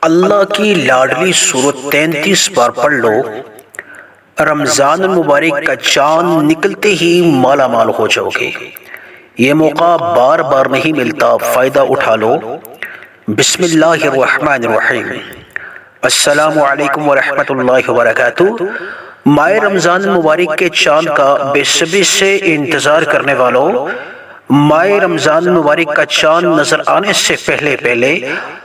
اللہ کی لاڈلی سورت 33 بار پڑھ لو، رمضان المبارک کا چاند نکلتے ہی مالا مال ہو جاؤ گے۔ یہ موقع بار بار نہیں ملتا، فائدہ اٹھا لو۔ بسم اللہ الرحمن الرحیم۔ السلام علیکم ورحمۃ اللہ وبرکاتہ۔ ماہ رمضان المبارک کے چاند کا بے صبری سے انتظار کرنے والوں، ماہ رمضان المبارک کا چاند نظر آنے سے پہلے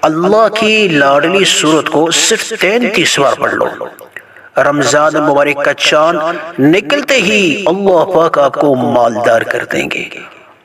اللہ کی لاڈلی سورت کو صرف 33 بار پڑھ لو۔ رمضان المبارک کا چاند نکلتے ہی اللہ پاک آپ کو مالدار کر دیں گے،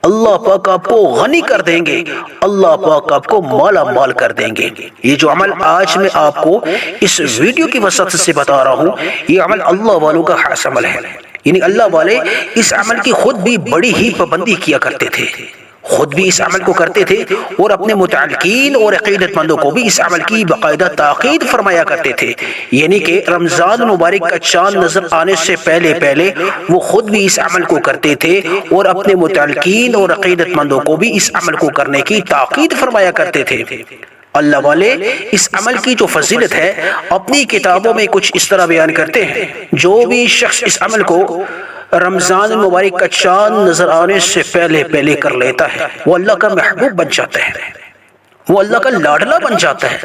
اللہ پاک آپ کو غنی کر دیں گے، اللہ پاک آپ کو مالا مال کر دیں گے۔ یہ جو عمل آج میں آپ کو اس ویڈیو کی وسعت سے بتا رہا ہوں، یہ عمل اللہ والوں کا خاص عمل ہے۔ یعنی اللہ والے اس عمل کی خود بھی بڑی ہی پابندی کیا کرتے تھے، خود بھی اس عمل کو کرتے تھے اور اپنے متعلقین اور عقیدت مندوں کو بھی اس عمل کی باقاعدہ تاکید فرمایا کرتے تھے۔ یعنی کہ رمضان مبارک کا چاند نظر آنے سے پہلے وہ خود بھی اس عمل کو کرتے تھے اور اپنے متعلقین اور عقیدت مندوں کو بھی اس عمل کو کرنے کی تاکید فرمایا کرتے تھے۔ اللہ والے اس عمل کی جو فضیلت ہے اپنی کتابوں میں کچھ اس طرح بیان کرتے ہیں، جو بھی شخص اس عمل کو رمضان المبارک کا چاند نظر آنے سے پہلے کر لیتا ہے، وہ اللہ کا محبوب بن جاتا ہے، وہ اللہ کا لاڈلا بن جاتا ہے،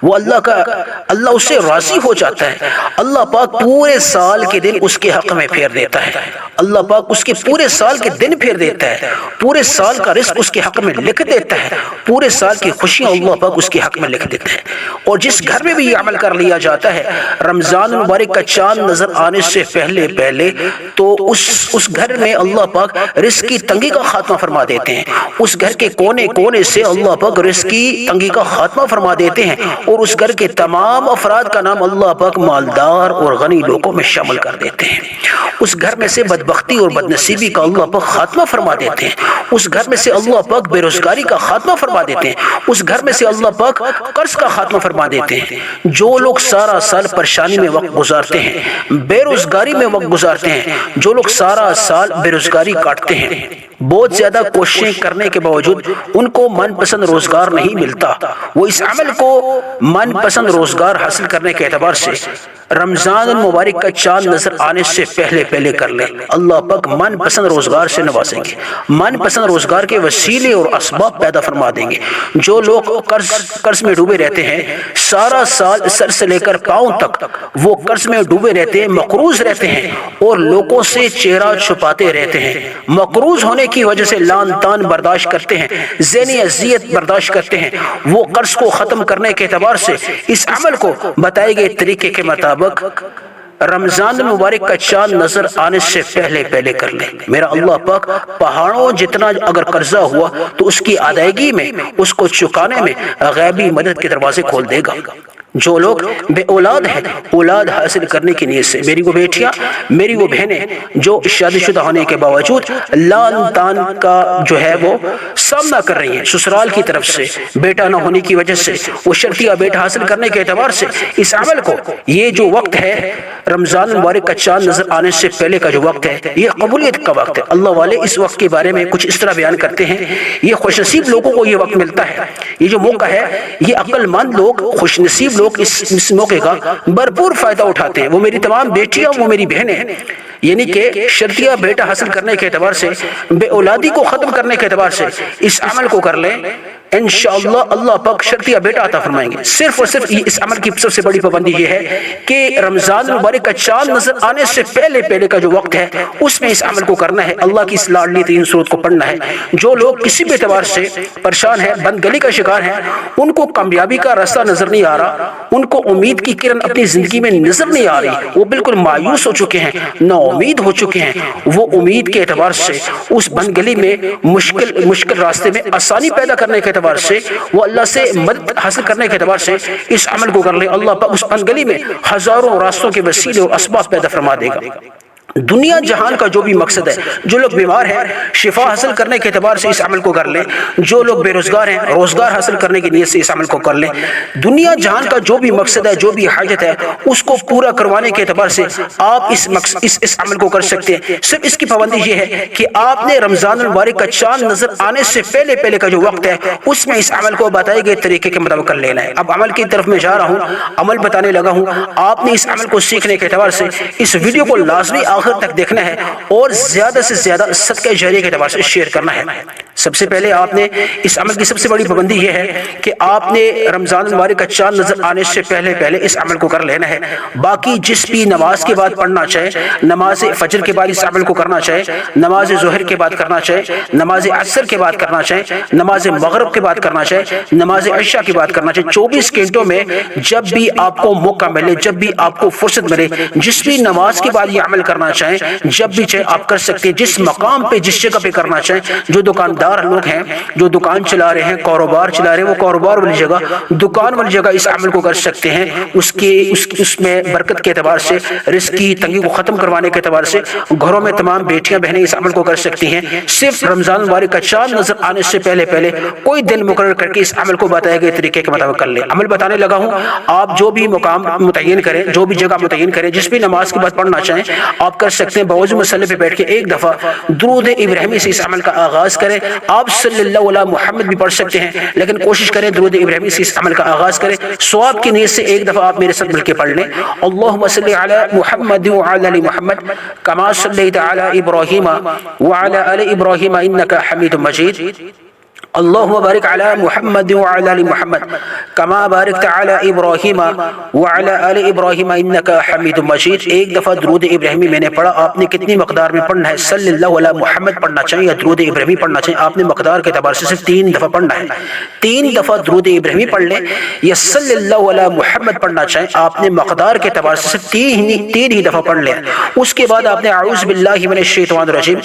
وہ اللہ اس سے راضی ہو جاتا ہے۔ اللہ پاک پورے سال کے دن اس کے حق میں پھیر دیتا ہے، اللہ پاک اس کے پورے سال کے دن پھیر دیتا ہے، پورے سال کا رزق اس کے حق میں لکھ دیتا ہے، پورے سال کی خوشیاں اللہ پاک اس کے حق میں لکھ دیتا ہے۔ اور جس گھر میں بھی یہ عمل کر لیا جاتا ہے رمضان مبارک کا چاند نظر آنے سے پہلے تو اس گھر میں اللہ پاک رزق کی تنگی کا خاتمہ فرما دیتے ہیں، اس گھر کے کونے سے اللہ پاک رزق کی تنگی کا خاتمہ فرما دیتے ہیں، اور اس گھر کے تمام افراد کا نام اللہ پاک مالدار اور غنی لوگوں میں شامل کر دیتے ہیں۔ اس گھر میں سے بدبختی اور بدنصیبی کا اللہ پاک خاتمہ فرما دیتے ہیں، اس گھر میں سے اللہ پاک بے روزگاری کا خاتمہ فرما دیتے ہیں، اس گھر میں سے اللہ پاک قرض کا خاتمہ فرما دیتے ہیں۔ جو لوگ سارا سال پریشانی میں وقت گزارتے ہیں، بے روزگاری میں وقت گزارتے ہیں، جو لوگ سارا سال بے روزگاری کاٹتے ہیں، بہت زیادہ کوششیں کرنے کے باوجود ان کو من پسند روزگار نہیں ملتا، وہ اس عمل کو من پسند روزگار حاصل کرنے کے اعتبار سے رمضان المبارک کا چاند نظر آنے سے پہلے کر لیں، اللہ پاک من پسند روزگار سے نوازیں گے، من پسند روزگار کے وسیلے اور اسباب پیدا فرما دیں گے۔ جو لوگ قرض میں ڈوبے رہتے ہیں، سارا سال سر سے لے کر پاؤں تک وہ قرض میں ڈوبے رہتے ہیں، مقروض رہتے ہیں اور لوگوں سے چہرہ چھپاتے رہتے ہیں، مقروض ہونے کی وجہ سے لان تان برداشت کرتے ہیں، ذہنی اذیت برداشت کرتے ہیں، وہ قرض کو ختم کرنے کے اعتبار سے اس عمل کو بتائے گئے طریقے کے مطابق رمضان المبارک کا چاند نظر آنے سے پہلے کر لیں۔ میرا اللہ پاک پہاڑوں جتنا اگر قرضہ ہوا تو اس کی ادائیگی میں، اس کو چکانے میں غیبی مدد کے دروازے کھول دے گا۔ جو لوگ بے اولاد ہیں، اولاد حاصل کرنے کی نیت سے، میری وہ بیٹیاں، میری وہ بہنیں جو شادی شدہ ہونے کے باوجود لان تان کا جو ہے وہ سامنا کر رہی ہیں، سسرال کی طرف سے بیٹا نہ ہونے کی وجہ سے وہ شرطیہ بیٹا حاصل کرنے کے اعتبار سے اس عمل کو، یہ جو وقت ہے رمضان المبارک کا چاند نظر آنے سے پہلے کا جو وقت ہے، یہ قبولیت کا وقت ہے۔ اللہ والے اس وقت کے بارے میں کچھ اس طرح بیان کرتے ہیں، یہ خوش نصیب لوگوں کو یہ وقت ملتا ہے، یہ جو موقع ہے، یہ عقل مند لوگ، خوش نصیب لوگ اس موقع کا بھرپور فائدہ اٹھاتے ہیں۔ وہ میری تمام بیٹیاں، وہ میری بہنیں، یعنی کہ شرطیہ بیٹا حاصل کرنے کے اعتبار سے، بے اولادی کو ختم کرنے کے اعتبار سے اس عمل کو کر لیں، انشاءاللہ اللہ پاک شرطیہ بیٹا عطا فرمائیں گے۔ صرف اور صرف اس عمل کی سب سے بڑی پابندی یہ ہے کہ رمضان المبارک کا چاند نظر آنے سے پہلے کا جو وقت ہے اس میں اس عمل کو کرنا ہے، اللہ کی اس لاڈلی ترین سورت کو پڑھنا ہے۔ جو لوگ کسی بھی اعتبار سے پریشان ہیں، بند گلی کا شکار ہیں، ان کو کامیابی کا راستہ نظر نہیں آ رہا، ان کو امید کی کرن اپنی زندگی میں نظر نہیں آ رہی، وہ بالکل مایوس ہو چکے ہیں، نا امید ہو چکے ہیں، وہ امید کے اعتبار سے اس بند گلی میں مشکل راستے میں آسانی پیدا کرنے کے اعتبار سے، وہ اللہ سے مدد حاصل کرنے کے اعتبار سے اس عمل کو کر لیں، اللہ پاک اس بند گلی میں ہزاروں راستوں کے وسیلے اور اسباب پیدا فرما دے گا۔ دنیا جہان کا جو بھی مقصد ہے، جو لوگ بیمار ہیں شفا حاصل کرنے کے اعتبار سے اس عمل کو کر لیں، جو لوگ بے روزگار ہیں روزگار حاصل کرنے کی نیت سے اس عمل کو کر لیں، دنیا جہان کا جو بھی مقصد ہے، جو بھی حاجت ہے، اس کو پورا کروانے کے اعتبار سے آپ اس عمل کو کر سکتے ہیں۔ صرف اس کی پابندی یہ ہے کہ آپ نے رمضان المبارک کا چاند نظر آنے سے پہلے کا جو وقت ہے اس میں اس عمل کو بتائے گئے طریقے کے مطابق کر لینا ہے۔ اب عمل کی طرف میں جا رہا ہوں، عمل بتانے لگا ہوں۔ آپ نے اس عمل کو سیکھنے کے اعتبار سے اس ویڈیو کو لازمی آخر تک دیکھنا ہے اور زیادہ سے زیادہ صدقہ جاریہ کے اعتبار سے شیئر کرنا ہے۔ سب سے پہلے آپ نے اس عمل کی سب سے بڑی پابندی یہ ہے کہ آپ نے رمضان المبارک کا چاند نظر آنے سے پہلے اس عمل کو کر لینا ہے۔ باقی جس بھی نماز کے بعد پڑھنا چاہے، نماز فجر کے بعد اس عمل کو کرنا چاہے، نماز ظہر کے بعد کرنا چاہے، نماز عصر کے بعد کرنا چاہے، نماز مغرب کے بعد کرنا چاہے، نماز عشاء کے بعد کرنا چاہے، 24 گھنٹوں میں جب بھی آپ کو موقع ملے، جب بھی آپ کو فرصت ملے، جس بھی نماز کے بعد یہ عمل کرنا چاہیں، جب بھی چاہے آپ کر سکتے ہیں۔ جس مقام پہ جس جگہ پہ کرنا چاہیں، جو دکاندار لوگ ہیں جو دکان چلا رہے ہیں، کاروبار چلا رہے ہیں، وہ کاروبار والی جگہ، دکان والی جگہ اس عمل کو کر سکتے ہیں۔ اس میں برکت کے اعتبار سے، رزق کی تنگی کو ختم کروانے کے اعتبار سے گھروں میں تمام بیٹیاں بہنیں اس عمل کو کر سکتی ہیں۔ صرف رمضان مبارک کا چاند نظر آنے سے پہلے کوئی دن مقرر کر کے اس عمل کو بتائے گئے طریقے کے مطابق کر لیں۔ عمل بتانے لگا ہوں، آپ جو بھی مقام متعین کریں، جو بھی جگہ متعین کریں، جس بھی نماز کے بعد پڑھنا چاہیں آپ کر سکتے ہیں۔ باوضو مسئلے پہ بیٹھ کے ایک دفعہ درود ابراہیمی سے اس عمل کا آغاز کریں۔ آپ صلی اللہ علیہ محمد بھی پڑھ سکتے ہیں، لیکن کوشش کریں درود ابراہیمی سے اس عمل کا آغاز کریں۔ ثواب کی نیت سے ایک دفعہ آپ میرے ساتھ مل کے پڑھ لیں، اللہم صلی علی محمد وعلی آل محمد کما صلیت علی ابراہیم وعلی آل ابراہیم انک حمید مجید، اللہم بارک علی محمد وعلی آل محمد کما بارکت علی ابراہیم وعلی آل ابراہیم انک حمید مجید۔ ایک دفعہ درود ابراہیمی میں نے پڑھا، آپ نے کتنی مقدار میں پڑھنا ہے؟ صلی اللہ علیہ محمد پڑھنا چاہیے یا درود ابراہیمی پڑھنا چاہیے؟ آپ نے مقدار کے اعتبار سے صرف 3 دفعہ پڑھنا ہے۔ 3 دفعہ درود ابراہیمی پڑھ لیں یا صلی اللہ علیہ محمد پڑھنا چاہیں، آپ نے مقدار کے اعتبار سے صرف 3 ہی دفعہ پڑھ لیں۔ اس کے بعد آپ نے اعوذ باللہ من الشیطان الرجیم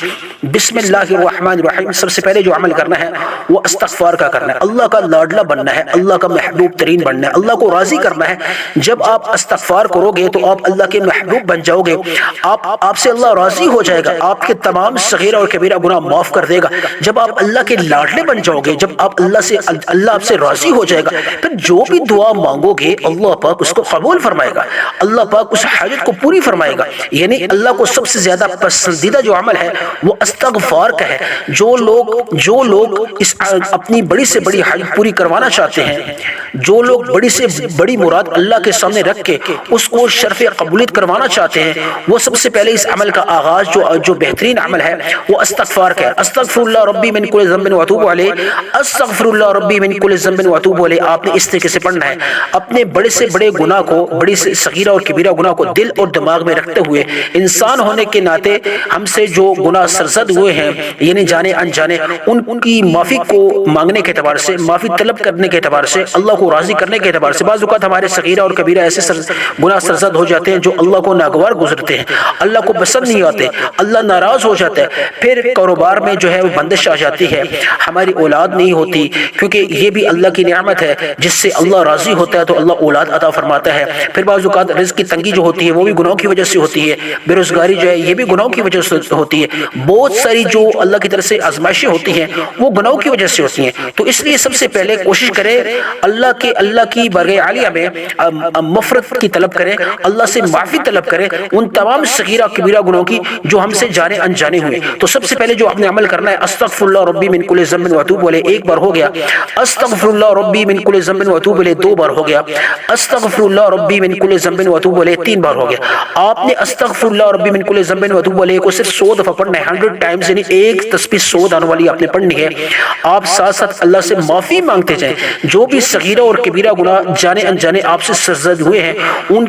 بسم اللہ الرحمن الرحیم، سب سے پہلے جو عمل کرنا ہے وہ استغفار کا کرنا ہے، اللہ کا لاڈلا بننا ہے، اللہ کا محبوب ترین بننا ہے، اللہ کو راضی کرنا ہے۔ جب آپ استغفار کرو گے تو آپ اللہ کے محبوب بن جاؤ گے، آپ سے اللہ راضی ہو جائے گا، آپ کے تمام صغیرہ اور کبیرہ گناہ معاف کر دے گا۔ جب آپ اللہ کے لاڈلے بن جاؤ گے، جب آپ اللہ آپ سے راضی ہو جائے گا، پھر جو بھی دعا مانگو گے اللہ پاک اس کو قبول فرمائے گا، اللہ پاک اس حاجت کو پوری فرمائے گا۔ یعنی اللہ کو سب سے زیادہ پسندیدہ جو عمل ہے وہ استغفار کا ہے۔ جو لوگ اس اپنی بڑی سے بڑی حاجت پوری کروانا چاہتے ہیں، جو لوگ بڑی سے بڑی مراد اللہ کے سامنے رکھ کے اس کو شرف قبولیت کروانا چاہتے ہیں، وہ سب سے پہلے اس عمل کا آغاز جو بہترین عمل ہے وہ استغفار کا ہے۔ استغفر اللہ ربی من کل ذنب واتوب علیہ، استغفر اللہ ربی من کل ذنب واتوب علیہ۔ آپ نے اس طریقے سے پڑھنا ہے، اپنے بڑے سے بڑے گناہ کو، بڑی سے صغیرہ اور کبیرہ گناہ کو دل اور دماغ میں رکھتے ہوئے، انسان ہونے کے ناطے ہم سے جو گناہ سرزد ہوئے ہیں یعنی جانے انجانے، ان کی معافی کو مانگنے کے اعتبار سے، معافی طلب کرنے کے اعتبار سے، اللہ کو راضی کرنے کے اعتبار سے۔ بعض اوقات ہمارے صغیرہ اور کبیرہ ایسے گناہ سرزد ہو جاتے ہیں جو اللہ کو ناگوار گزرتے ہیں، اللہ کو پسند نہیں آتے، اللہ ناراض ہو جاتا ہے۔ پھر کاروبار میں جو ہے وہ بندش آ جاتی ہے، ہماری اولاد نہیں ہوتی، کیونکہ یہ بھی اللہ کی نعمت ہے جس سے اللہ راضی ہوتا ہے تو اللہ اولاد عطا فرماتا ہے۔ پھر بعض اوقات رزق کی تنگی جو ہوتی ہے وہ بھی گناہوں کی وجہ سے ہوتی ہے، بے روزگاری جو ہے یہ بھی گناہوں کی وجہ سے ہوتی ہے، بہت ساری جو اللہ کی طرف سے آزمائشیں ہوتی ہیں وہ گناہوں کی وجہ سے ہوتی ہیں۔ تو اس لیے سب سے پہلے کوشش کریں اللہ کی بارگاہ عالیہ میں مغفرت کی طلب کریں، اللہ سے معافی طلب کریں ان تمام صغیرہ کبیرہ گناہوں کی جو ہم سے جانے انجانے ہوئے۔ تو سب سے پہلے جو آپ نے عمل کرنا ہے استغفر اللہ ربی من کل ذنب واتوب الیہ، ایک بار ہو گیا، استغفر اللہ ربی من کل ذنب واتوب الیہ 2 بار ہو گیا، استغفر اللہ ربی من کل ذنب واتوب الیہ 3 بار ہو گیا۔ آپ نے استغفر اللہ ربی من کل ذنب واتوب الیہ کو صرف 100 دفعہ پڑھنا ہے، 100 ٹائمز، یعنی ایک تسبیح 100 دانوں والی آپ نے پڑھنی ہے۔ آپ ساتھ ساتھ اللہ سے معافی مانگتے جائیں، جو بھی صغیرہ اور کبیرہ گناہ جانے انجانے آپ سے سرزد ہوئے ہیں ان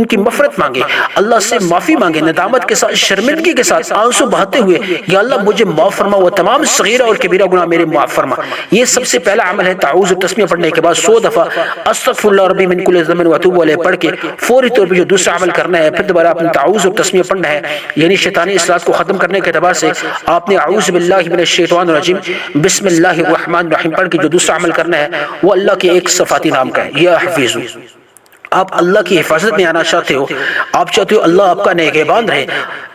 کی مغفرت مانگے، اللہ سے معافی مانگے، ندامت کے ساتھ، شرمندگی کے ساتھ، آنسو بہاتے ہوئے، یا اللہ مجھے معاف فرما، وہ تمام صغیرہ اور کبیرہ گناہ میرے معاف فرما۔ یہ سب سے پہلا عمل ہے۔ تعوذ و تسمیہ پڑھنے کے بعد 100 دفعہ استغفر اللہ ربی من کل ذنب واتوب الیہ پڑھ کے فوری طور پہ جو دوسرا عمل کرنا ہے، پھر دوبارہ آپ نے تعوذ و تسمیہ پڑھنا ہے، یعنی شیطانی اثرات کو ختم کرنے کے اعتبار سے آپ نے اعوذ باللہ من الشیطان الرجیم بسم اللہ الرحمن الرحیم پڑھ کے جو دوسرا عمل کرنا ہے وہ اللہ کے ایک صفاتی نام کا ہے، یا حفیظ۔ آپ اللہ کی حفاظت میں آنا چاہتے ہو، آپ چاہتے ہو اللہ آپ کا نگہبان رہے،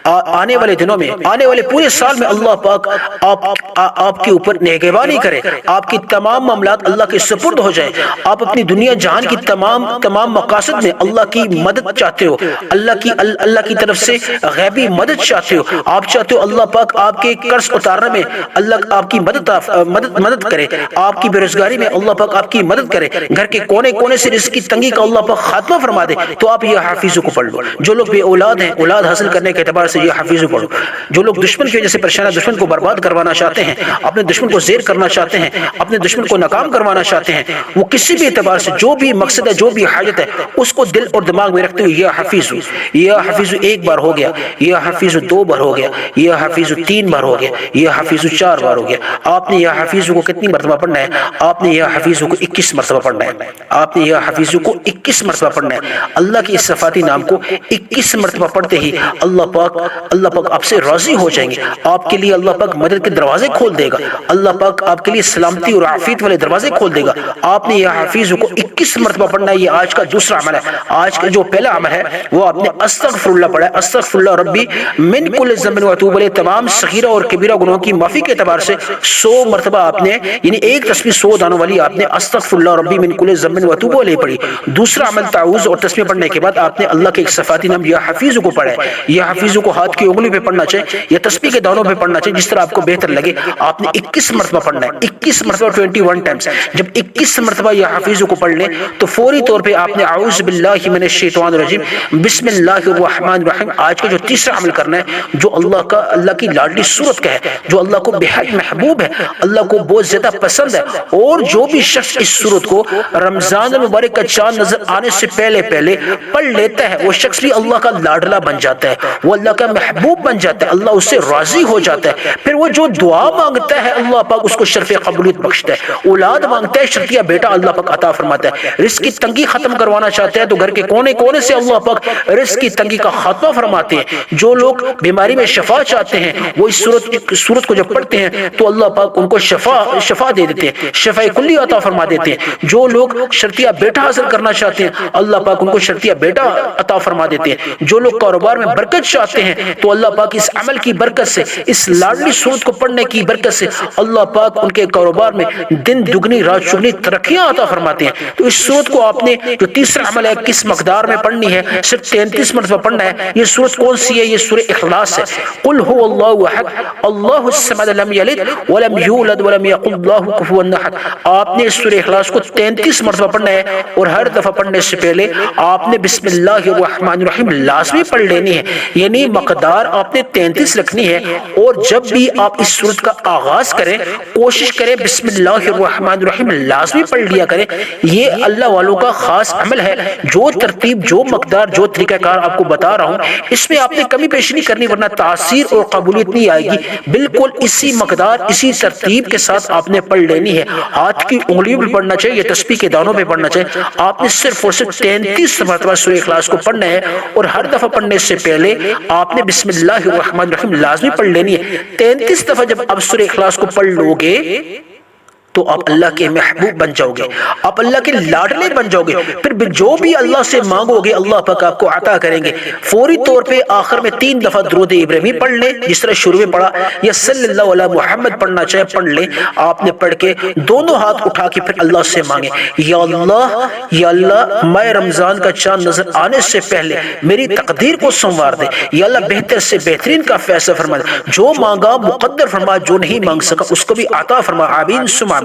آنے والے دنوں میں، آنے والے پورے سال میں اللہ پاک آپ کے اوپر نگہبانی کرے، آپ کی تمام معاملات اللہ کے سپرد ہو جائیں، آپ اپنی دنیا جہان کی تمام مقاصد میں اللہ کی مدد چاہتے ہو، اللہ کی طرف سے غیبی مدد چاہتے ہو، آپ چاہتے ہو اللہ پاک آپ کے قرض اتارنے میں اللہ آپ کی مدد کرے، آپ کی بے روزگاری میں اللہ پاک آپ کی مدد کرے، گھر کے کونے کونے سے رزق کی تنگی کا اللہ پاک خاتمہ فرما دے، تو آپ یہ حافظ کو پڑھ لو۔ جو لوگ بے اولاد ہیں، اولاد حاصل کرنے کے اعتبار سے یہ حافظ پڑھو۔ جو لوگ دشمن کی وجہ سے پریشان ہیں، دشمن کو برباد کروانا چاہتے ہیں، اپنے دشمن کو زیر کرنا چاہتے ہیں، اپنے دشمن کو ناکام کروانا چاہتے ہیں، وہ کسی بھی اعتبار سے جو بھی مقصد ہے، جو بھی حاجت ہے، اس کو دل اور دماغ میں رکھتے ہوئے یہ حافظ ایک بار ہو گیا، یہ حافظ 2 بار ہو گیا، یہ حافظ 3 بار ہو گیا، یہ حافظ 4 بار ہو گیا۔ آپ نے یہ حافظ کو کتنی مرتبہ پڑھنا ہے؟ آپ نے یہ حافظ کو 21 مرتبہ پڑھنا ہے۔ آپ نے یہ حافظ کو 21 مرتبہ پڑھنا ہے۔ اللہ کی اس صفاتی نام کو 21 مرتبہ پڑھتے ہی اللہ پاک آپ سے راضی ہو جائیں گے، آپ کے لیے اللہ پاک مدد کے دروازے کھول دے گا، اللہ پاک آپ کے لیے سلامتی اور عافیت والے دروازے کھول دے گا۔ آپ نے یہ حافظ کو 21 مرتبہ پڑھنا ہے۔ یہ آج کا دوسرا عمل ہے۔ آج کا جو پہلا عمل ہے وہ آپ نے استغفر اللہ پڑھا ہے، استغفر اللہ ربی من کل ذنب واتوب الیہ، تمام صغیرہ اور کبیرہ گناہوں کی معافی کے اعتبار سے 100 مرتبہ آپ نے، یعنی ایک تسبیح 100 دانوں والی آپ نے استغفر اللہ ربی من کل ذنب واتوب الیہ پڑھی۔ دوسرا عمل تعوذ اور تسبیح پڑھنے کے بعد آپ نے اللہ کے ایک صفاتی نام یا حفیظ کو پڑھا ہے۔ یہ حفیظ کو ہاتھ کی انگلی پہ پڑھنا چاہیے یا تسبیح کے دانوں پہ پڑھنا چاہیے، جس طرح آپ کو بہتر لگے۔ آپ نے 21 مرتبہ پڑھنا ہے، 21 مرتبہ 21 ٹائمز۔ جب 21 مرتبہ یہ حفیظ کو پڑھ لیں تو فوری طور پہ آپ نے اعوذ باللہ من الشیطان الرجیم بسم اللہ الرحمن الرحیم، آج کا جو تیسرا عمل کرنا ہے، جو اللہ کی لاڈلی سورت کا ہے، جو اللہ کو بے حد محبوب ہے، اللہ کو بہت زیادہ پسند ہے، اور جو بھی شخص اس سورت کو رمضان المبارک کا چاند نظر آنے سے پہلے پڑھ لیتا ہے، وہ شخص بھی اللہ کا لاڈلا بن جاتا ہے، وہ اللہ کا محبوب بن جاتا ہے، اللہ اس سے راضی ہو جاتا ہے۔ پھر وہ جو دعا مانگتا ہے اللہ پاک اس کو شرف قبولیت بخشتا ہے، اولاد مانگتا ہے شرطیہ بیٹا اللہ پاک عطا فرماتا ہے، رزق کی تنگی ختم کروانا چاہتا ہے تو گھر کے کونے کونے سے اللہ پاک رزق کی تنگی کا خاتمہ فرماتے ہیں۔ جو لوگ بیماری میں شفا چاہتے ہیں وہ اس سورت کو جب پڑھتے ہیں تو اللہ پاک ان کو شفا دے دیتے ہیں، شفا کلی عطا فرما دیتے ہیں۔ جو لوگ شرطیہ بیٹا حاصل کرنا چاہتے ہیں اللہ پاک ان کو شرطیہ بیٹا عطا فرما دیتے ہیں۔ جو لوگ کاروبار میں برکت چاہتے ہیں تو اللہ پاک اس عمل کی برکت سے، اس لاڈلی سورت کو پڑھنے کی برکت سے اللہ پاک ان کے کاروبار میں دن دگنی رات چگنی ترقیاں عطا فرماتے ہیں۔ تو اس سورت کو آپ نے جو تیسرا عمل ہے کس مقدار میں پڑھنی ہے؟ صرف 33 مرتبہ پڑھنا ہے۔ یہ سورت کون سی ہے؟ یہ سورہ اخلاص ہے۔ قل هو اللہ احد اللہ الصمد لم یلد ولم یولد ولم یکن له کفوا احد۔ آپ نے اس سورہ اخلاص کو 33 مرتبہ پڑھنا ہے، اور ہر دفعہ پڑھنے سے پہلے آپ نے بسم اللہ الرحمن الرحیم لازمی پڑھ لینی ہے، یعنی مقدار آپ نے 33 رکھنی ہے۔ اور جب بھی آپ اس سورت کا آغاز کریں کوشش کریں بسم اللہ الرحمن الرحیم لازمی پڑھ لیا کریں۔ یہ اللہ والوں کا خاص عمل ہے۔ جو ترتیب، جو مقدار، جو طریقہ کار آپ کو بتا رہا ہوں اس میں آپ نے کمی پیشی نہیں کرنی، ورنہ تاثیر اور قبولیت نہیں آئے گی۔ بالکل اسی مقدار، اسی ترتیب کے ساتھ آپ نے پڑھ لینی ہے۔ ہاتھ کی انگلیوں پہ پڑھنا چاہیے، تسبیح کے دانوں پہ پڑھنا چاہیے۔ آپ نے صرف اور صرف 33 مرتبہ سورہ اخلاص کو پڑھنا ہے، اور ہر دفعہ پڑھنے سے پہلے آپ نے بسم اللہ الرحمن الرحیم لازمی پڑھ لینی ہے۔ 33 دفعہ جب آپ سورہ اخلاص کو پڑھ لو گے تو آپ اللہ کے محبوب بن جاؤ گے، آپ اللہ کے لاڈلے بن جاؤ گے۔ پھر جو بھی اللہ سے مانگو گے اللہ پاک آپ کو عطا کریں گے۔ فوری طور پہ آخر میں 3 دفعہ درود ابراہیمی پڑھ لیں، جس طرح شروع میں پڑھا، یا صلی اللہ علیہ محمد پڑھنا چاہے پڑھ لیں۔ آپ نے پڑھ کے دونوں ہاتھ اٹھا کے پھر اللہ سے مانگیں، یا اللہ میں رمضان کا چاند نظر آنے سے پہلے میری تقدیر کو سنوار دے، یا اللہ بہتر سے بہترین کا فیصلہ فرما دے، جو مانگا مقدر فرما، جو نہیں مانگ سکا اس کو بھی عطا فرما، آمین ثم آمین۔